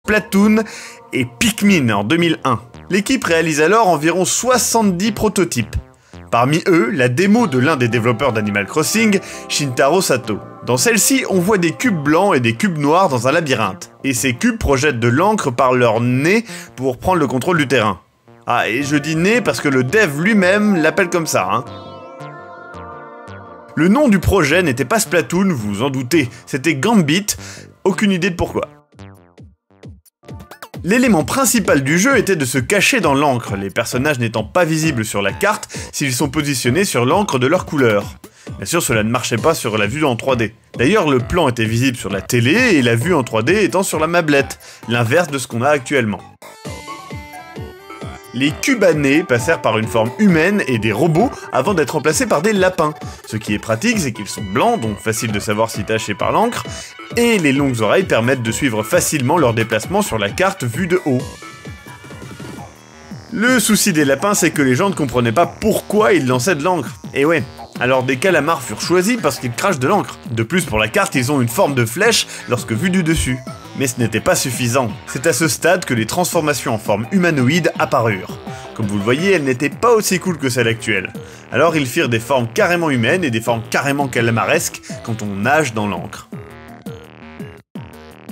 Splatoon et Pikmin en 2001. L'équipe réalise alors environ 70 prototypes. Parmi eux, la démo de l'un des développeurs d'Animal Crossing, Shintaro Sato. Dans celle-ci, on voit des cubes blancs et des cubes noirs dans un labyrinthe. Et ces cubes projettent de l'encre par leur nez pour prendre le contrôle du terrain. Ah, et je dis nez parce que le dev lui-même l'appelle comme ça, hein. Le nom du projet n'était pas Splatoon, vous vous en doutez, c'était Gambit, aucune idée de pourquoi. L'élément principal du jeu était de se cacher dans l'encre, les personnages n'étant pas visibles sur la carte s'ils sont positionnés sur l'encre de leur couleur. Bien sûr, cela ne marchait pas sur la vue en 3D. D'ailleurs, le plan était visible sur la télé et la vue en 3D étant sur la mablette, l'inverse de ce qu'on a actuellement. Les cubes à nez passèrent par une forme humaine et des robots avant d'être remplacés par des lapins. Ce qui est pratique, c'est qu'ils sont blancs, donc facile de savoir si tachés par l'encre, et les longues oreilles permettent de suivre facilement leur déplacement sur la carte vue de haut. Le souci des lapins, c'est que les gens ne comprenaient pas pourquoi ils lançaient de l'encre. Et ouais, alors des calamars furent choisis parce qu'ils crachent de l'encre. De plus, pour la carte, ils ont une forme de flèche lorsque vus du dessus. Mais ce n'était pas suffisant. C'est à ce stade que les transformations en forme humanoïde apparurent. Comme vous le voyez, elles n'étaient pas aussi cool que celles actuelles. Alors ils firent des formes carrément humaines et des formes carrément calamaresques quand on nage dans l'encre.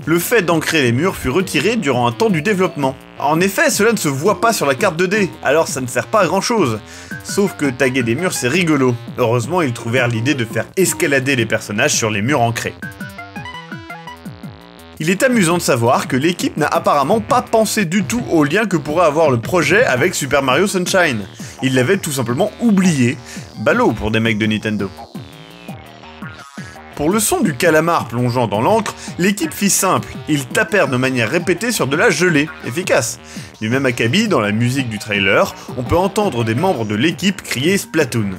Le fait d'ancrer les murs fut retiré durant un temps du développement. En effet, cela ne se voit pas sur la carte 2D, alors ça ne sert pas à grand chose. Sauf que taguer des murs c'est rigolo. Heureusement, ils trouvèrent l'idée de faire escalader les personnages sur les murs ancrés. Il est amusant de savoir que l'équipe n'a apparemment pas pensé du tout au lien que pourrait avoir le projet avec Super Mario Sunshine. Ils l'avaient tout simplement oublié. Ballot pour des mecs de Nintendo. Pour le son du calamar plongeant dans l'encre, l'équipe fit simple. Ils tapèrent de manière répétée sur de la gelée. Efficace. Du même acabit, dans la musique du trailer, on peut entendre des membres de l'équipe crier Splatoon.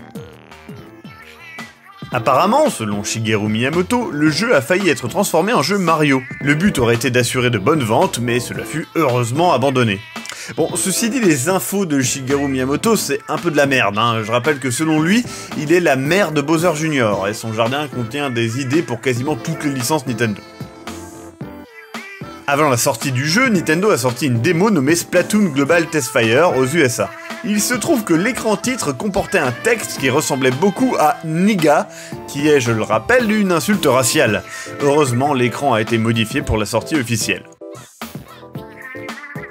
Apparemment, selon Shigeru Miyamoto, le jeu a failli être transformé en jeu Mario. Le but aurait été d'assurer de bonnes ventes, mais cela fut heureusement abandonné. Bon, ceci dit, les infos de Shigeru Miyamoto, c'est un peu de la merde, hein. Je rappelle que selon lui, il est la mère de Bowser Jr. et son jardin contient des idées pour quasiment toutes les licences Nintendo. Avant la sortie du jeu, Nintendo a sorti une démo nommée Splatoon Global Test Fire aux USA. Il se trouve que l'écran titre comportait un texte qui ressemblait beaucoup à Niga, qui est, je le rappelle, une insulte raciale. Heureusement, l'écran a été modifié pour la sortie officielle.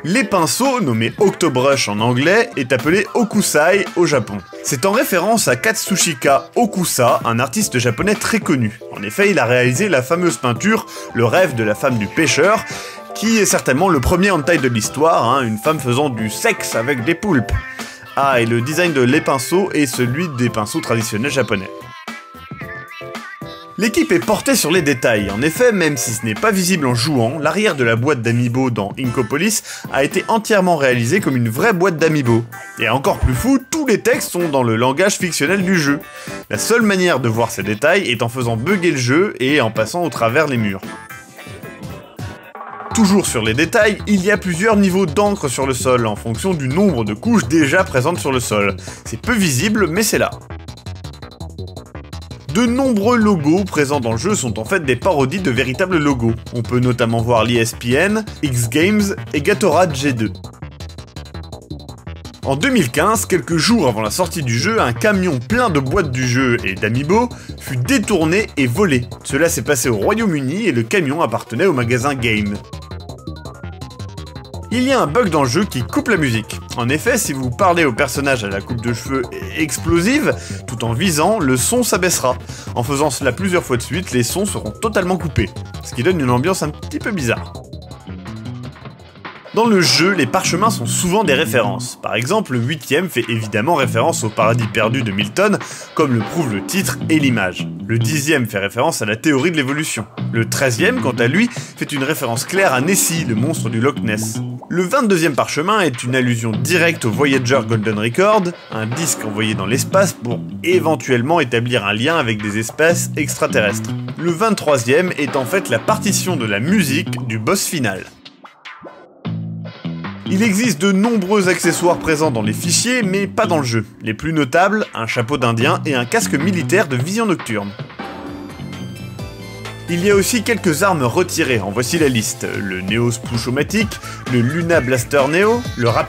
Les pinceaux, nommés Octobrush en anglais, est appelé Okusai au Japon. C'est en référence à Katsushika Okusa, un artiste japonais très connu. En effet, il a réalisé la fameuse peinture Le rêve de la femme du pêcheur, qui est certainement le premier hentai de l'histoire, hein, une femme faisant du sexe avec des poulpes. Ah, et le design de les pinceaux est celui des pinceaux traditionnels japonais. L'équipe est portée sur les détails. En effet, même si ce n'est pas visible en jouant, l'arrière de la boîte d'Amiibo dans Inkopolis a été entièrement réalisé comme une vraie boîte d'Amiibo. Et encore plus fou, tous les textes sont dans le langage fictionnel du jeu. La seule manière de voir ces détails est en faisant bugger le jeu et en passant au travers les murs. Toujours sur les détails, il y a plusieurs niveaux d'encre sur le sol en fonction du nombre de couches déjà présentes sur le sol. C'est peu visible, mais c'est là. De nombreux logos présents dans le jeu sont en fait des parodies de véritables logos. On peut notamment voir l'ESPN, X Games et Gatorade G2. En 2015, quelques jours avant la sortie du jeu, un camion plein de boîtes du jeu et d'amiibo fut détourné et volé. Cela s'est passé au Royaume-Uni et le camion appartenait au magasin Game. Il y a un bug dans le jeu qui coupe la musique. En effet, si vous parlez au personnage à la coupe de cheveux explosive, tout en visant, le son s'abaissera. En faisant cela plusieurs fois de suite, les sons seront totalement coupés, ce qui donne une ambiance un petit peu bizarre. Dans le jeu, les parchemins sont souvent des références. Par exemple, le 8ème fait évidemment référence au paradis perdu de Milton, comme le prouve le titre et l'image. Le 10ème fait référence à la théorie de l'évolution. Le 13ème, quant à lui, fait une référence claire à Nessie, le monstre du Loch Ness. Le 22ème parchemin est une allusion directe au Voyager Golden Record, un disque envoyé dans l'espace pour éventuellement établir un lien avec des espèces extraterrestres. Le 23ème est en fait la partition de la musique du boss final. Il existe de nombreux accessoires présents dans les fichiers, mais pas dans le jeu. Les plus notables, un chapeau d'Indien et un casque militaire de vision nocturne. Il y a aussi quelques armes retirées, en voici la liste. Le Neo Splush-O-Matic, le Luna Blaster Neo, le Rapid